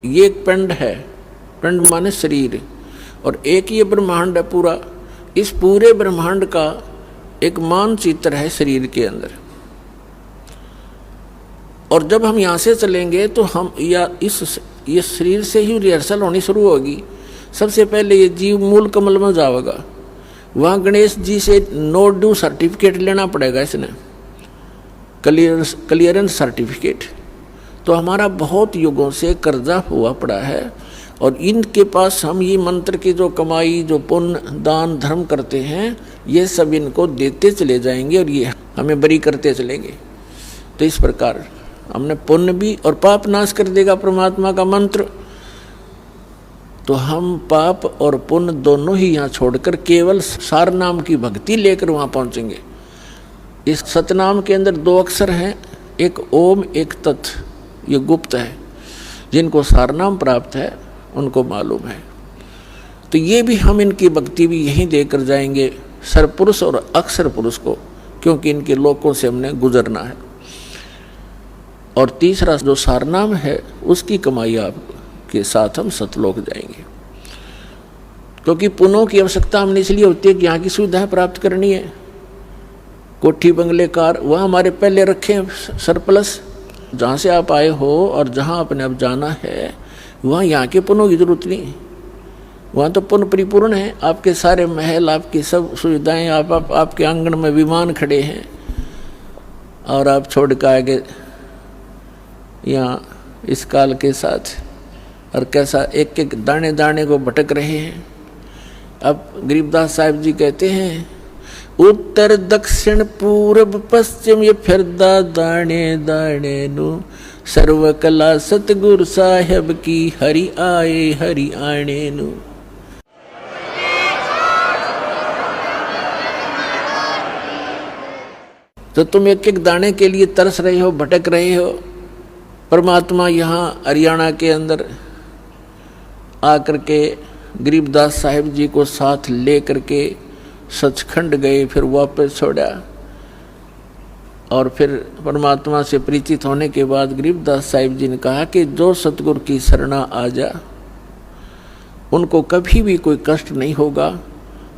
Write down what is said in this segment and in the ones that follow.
ये एक पिंड है, पिंड माने शरीर, और एक ये ब्रह्मांड है पूरा। इस पूरे ब्रह्मांड का एक मानचित्र है शरीर के अंदर। और जब हम यहाँ से चलेंगे तो हम ये शरीर से ही रिहर्सल होनी शुरू होगी। सबसे पहले ये जीव मूल कमल में जाएगा, वहाँ गणेश जी से नो ड्यू सर्टिफिकेट लेना पड़ेगा, इसने क्लियरेंस सर्टिफिकेट। तो हमारा बहुत युगों से कर्जा हुआ पड़ा है, और इनके पास हम ये मंत्र की जो कमाई, जो पुण्य दान धर्म करते हैं, ये सब इनको देते चले जाएंगे और ये हमें बरी करते चलेंगे। तो इस प्रकार हमने पुण्य भी और पाप नाश कर देगा परमात्मा का मंत्र। तो हम पाप और पुण्य दोनों ही यहाँ छोड़कर केवल सार नाम की भक्ति लेकर वहाँ पहुँचेंगे। इस सतनाम के अंदर 2 अक्षर हैं, एक ओम एक तत्। ये गुप्त है, जिनको सार नाम प्राप्त है उनको मालूम है। तो ये भी हम इनकी भक्ति भी यहीं देकर जाएंगे, सरपुरुष और अक्षर पुरुष को, क्योंकि इनके लोकों से हमने गुजरना है। और तीसरा जो सारनाम है, उसकी कमाई आपके साथ हम सतलोक जाएंगे। क्योंकि पुण्यों की आवश्यकता हमने इसलिए होती है कि यहाँ की सुविधाएं प्राप्त करनी है। कोठी बंगले कार वह हमारे पहले रखे हैं सरप्लस। जहाँ से आप आए हो और जहाँ आपने अब जाना है, वहाँ यहाँ के पुण्यों की जरूरत नहीं। वहाँ तो पुण्य परिपूर्ण है। आपके सारे महल, आपकी सब सुविधाएं, आपके आंगन में विमान खड़े हैं, और आप छोड़ कर आगे यहाँ इस काल के साथ, और कैसा एक एक दाने दाने को भटक रहे हैं। अब गरीबदास साहिब जी कहते हैं, उत्तर दक्षिण पूर्व पश्चिम ये फिरदा दाने दाने नु, सर्व कला सतगुरु साहेब की हरि आए हरि आने नु। तो तुम एक एक दाने के लिए तरस रहे हो, भटक रहे हो। परमात्मा यहाँ हरियाणा के अंदर आकर के गरीबदास साहिब जी को साथ ले करके सचखंड गए, फिर वापस छोड़ा। और फिर परमात्मा से परिचित होने के बाद गरीबदास साहिब जी ने कहा कि जो सतगुरु की शरणा आ जा, उनको कभी भी कोई कष्ट नहीं होगा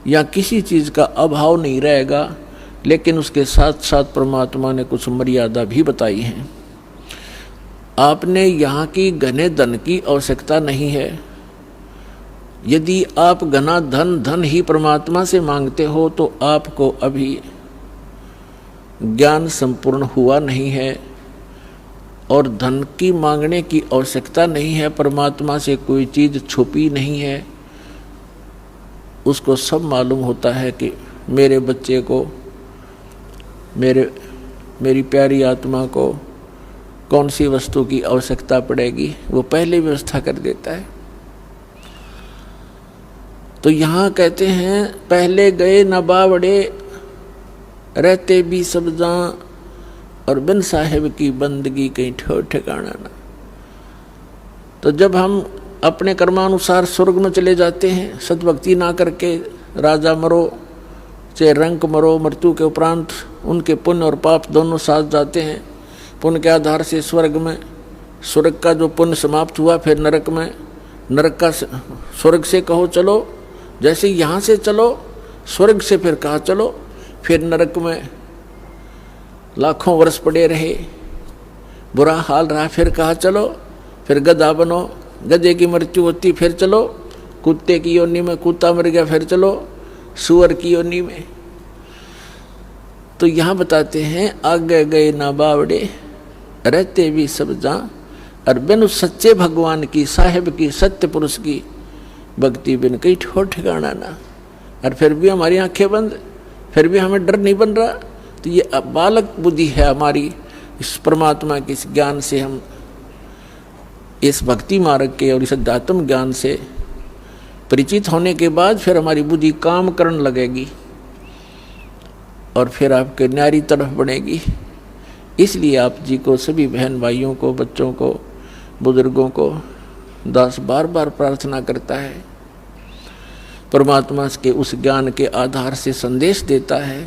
या किसी चीज़ का अभाव नहीं रहेगा। लेकिन उसके साथ साथ परमात्मा ने कुछ मर्यादा भी बताई हैं। आपने यहाँ की घने धन की आवश्यकता नहीं है। यदि आप घना धन ही परमात्मा से मांगते हो तो आपको अभी ज्ञान संपूर्ण हुआ नहीं है, और धन की मांगने की आवश्यकता नहीं है। परमात्मा से कोई चीज़ छुपी नहीं है। उसको सब मालूम होता है कि मेरे बच्चे को, मेरी प्यारी आत्मा को कौन सी वस्तु की आवश्यकता पड़ेगी, वो पहले व्यवस्था कर देता है। तो यहाँ कहते हैं, पहले गए न बावड़े रहते भी सब जहाँ, और बिन साहेब की बंदगी कहीं ठो ठिकाना ना। तो जब हम अपने कर्मानुसार स्वर्ग में चले जाते हैं, सद्भक्ति ना करके राजा मरो चाहे रंक मरो, मृत्यु के उपरांत उनके पुण्य और पाप दोनों साथ जाते हैं। पुण्य के आधार से स्वर्ग में, स्वर्ग का जो पुण्य समाप्त हुआ, फिर नरक में, नरक का स्वर्ग से कहो चलो, जैसे यहाँ से चलो स्वर्ग से फिर कहा चलो, फिर नरक में लाखों वर्ष पड़े रहे, बुरा हाल रहा, फिर कहा चलो, फिर गधा बनो, गधे की मृत्यु होती, फिर चलो कुत्ते की योनि में, कुत्ता मर गया, फिर चलो सुअर की योनि में। तो यहाँ बताते हैं, आगे गए ना बावड़े रहते भी सब जहाँ, और बिन सच्चे भगवान की, साहेब की, सत्य पुरुष की भक्ति बिन कहीं ठो ठिकाना ना। और फिर भी हमारी आंखें बंद, फिर भी हमें डर नहीं बन रहा। तो ये बालक बुद्धि है हमारी। इस परमात्मा के इस ज्ञान से, हम इस भक्ति मार्ग के और इस अध्यात्म ज्ञान से परिचित होने के बाद फिर हमारी बुद्धि काम करने लगेगी और फिर आपके न्यारी तरफ बढ़ेगी। इसलिए आप जी को, सभी बहन भाइयों को, बच्चों को, बुजुर्गों को दास बार बार प्रार्थना करता है। परमात्मा के उस ज्ञान के आधार से संदेश देता है